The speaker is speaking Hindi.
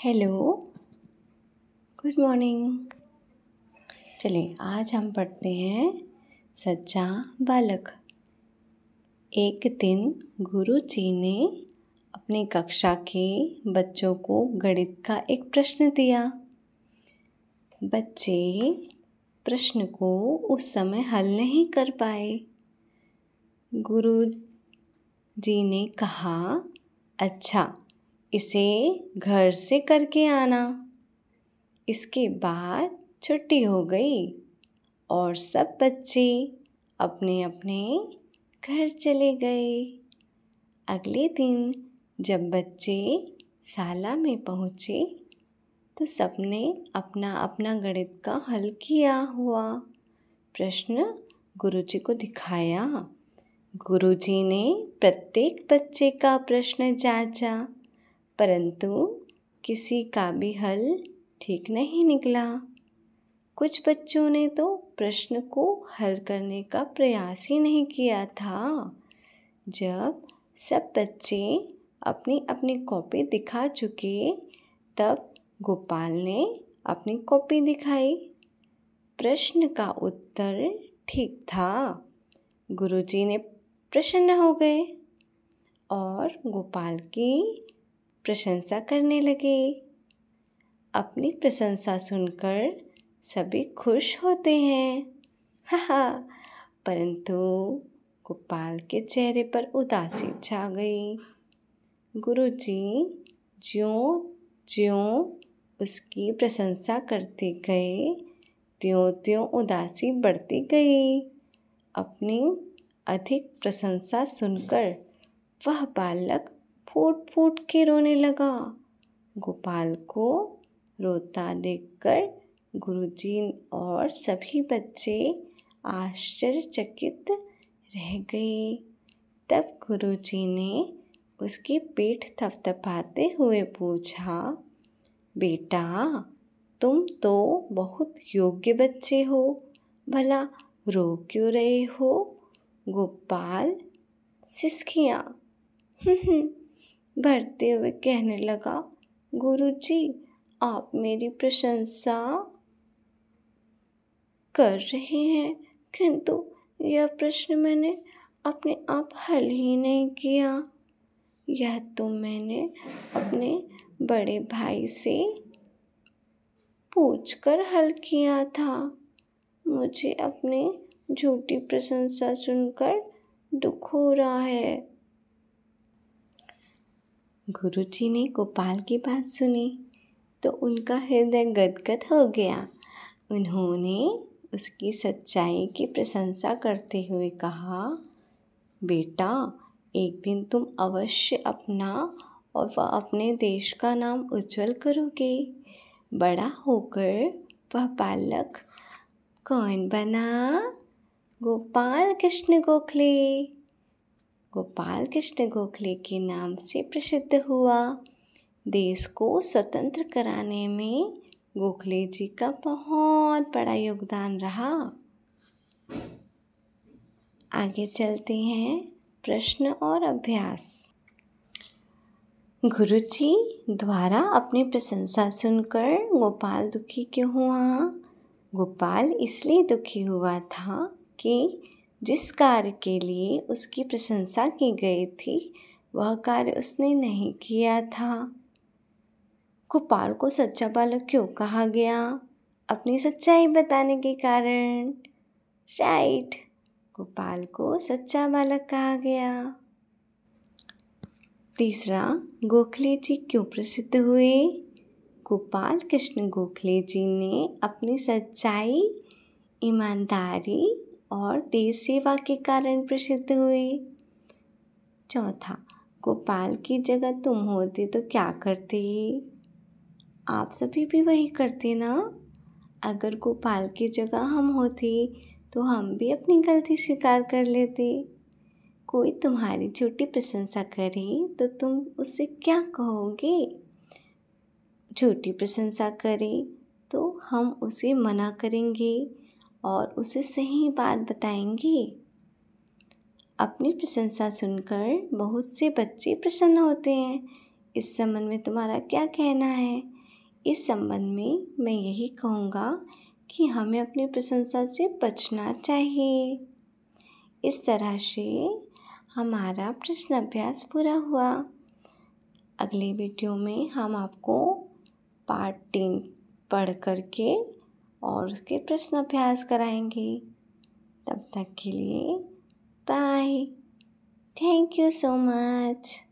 Hello, good morning. चलिए आज हम पढ़ते हैं सच्चा बालक। एक दिन गुरुजी ने अपनी कक्षा के बच्चों को गणित का एक प्रश्न दिया। बच्चे प्रश्न को उस समय हल नहीं कर पाए। गुरुजी ने कहा, अच्छा इसे घर से करके आना। इसके बाद छुट्टी हो गई और सब बच्चे अपने अपने घर चले गए। अगले दिन जब बच्चे शाला में पहुँचे तो सबने अपना अपना गणित का हल किया हुआ प्रश्न गुरुजी को दिखाया। गुरुजी ने प्रत्येक बच्चे का प्रश्न जांचा, परंतु किसी का भी हल ठीक नहीं निकला। कुछ बच्चों ने तो प्रश्न को हल करने का प्रयास ही नहीं किया था। जब सब बच्चे अपनी अपनी कॉपी दिखा चुके, तब गोपाल ने अपनी कॉपी दिखाई। प्रश्न का उत्तर ठीक था। गुरुजी ने प्रसन्न हो गए और गोपाल की प्रशंसा करने लगे। अपनी प्रशंसा सुनकर सभी खुश होते हैं, परंतु गोपाल के चेहरे पर उदासी छा गई। गुरुजी ज्यों-ज्यों उसकी प्रशंसा करते गए, त्यों-त्यों उदासी बढ़ती गई। अपनी अधिक प्रशंसा सुनकर वह बालक फूट फूट के रोने लगा। गोपाल को रोता देखकर गुरुजी और सभी बच्चे आश्चर्यचकित रह गए। तब गुरुजी ने उसकी पीठ थपथपाते हुए पूछा, बेटा तुम तो बहुत योग्य बच्चे हो, भला रो क्यों रहे हो? गोपाल सिसकियाँ भरते हुए कहने लगा, गुरुजी आप मेरी प्रशंसा कर रहे हैं, किंतु यह प्रश्न मैंने अपने आप हल ही नहीं किया। यह तो मैंने अपने बड़े भाई से पूछकर हल किया था। मुझे अपनी झूठी प्रशंसा सुनकर दुख हो रहा है। गुरुजी ने गोपाल की बात सुनी तो उनका हृदय गदगद हो गया। उन्होंने उसकी सच्चाई की प्रशंसा करते हुए कहा, बेटा एक दिन तुम अवश्य अपना और वह अपने देश का नाम उज्जवल करोगे। बड़ा होकर वह बालक कौन बना? गोपाल कृष्ण गोखले। गोपाल कृष्ण गोखले के नाम से प्रसिद्ध हुआ। देश को स्वतंत्र कराने में गोखले जी का बहुत बड़ा योगदान रहा। आगे चलते हैं प्रश्न और अभ्यास। गुरुजी द्वारा अपनी प्रशंसा सुनकर गोपाल दुखी क्यों हुआ? गोपाल इसलिए दुखी हुआ था कि जिस कार्य के लिए उसकी प्रशंसा की गई थी, वह कार्य उसने नहीं किया था। गोपाल को सच्चा बालक क्यों कहा गया? अपनी सच्चाई बताने के कारण। राइट, गोपाल को सच्चा बालक कहा गया। तीसरा, गोखले जी क्यों प्रसिद्ध हुए? गोपाल कृष्ण गोखले जी ने अपनी सच्चाई, ईमानदारी और देश सेवा के कारण प्रसिद्ध हुए। चौथा, गोपाल की जगह तुम होते तो क्या करते? आप सभी भी वही करते ना। अगर गोपाल की जगह हम होते तो हम भी अपनी गलती स्वीकार कर लेते। कोई तुम्हारी झूठी प्रशंसा करे तो तुम उससे क्या कहोगे? झूठी प्रशंसा करे तो हम उसे मना करेंगे और उसे सही बात बताएंगे। अपनी प्रशंसा सुनकर बहुत से बच्चे प्रसन्न होते हैं। इस संबंध में तुम्हारा क्या कहना है? इस संबंध में मैं यही कहूँगा कि हमें अपनी प्रशंसा से बचना चाहिए। इस तरह से हमारा प्रश्न अभ्यास पूरा हुआ। अगली वीडियो में हम आपको पार्ट 3 पढ़ करके और उसके प्रश्न अभ्यास कराएंगे। तब तक के लिए bye. Thank you so much.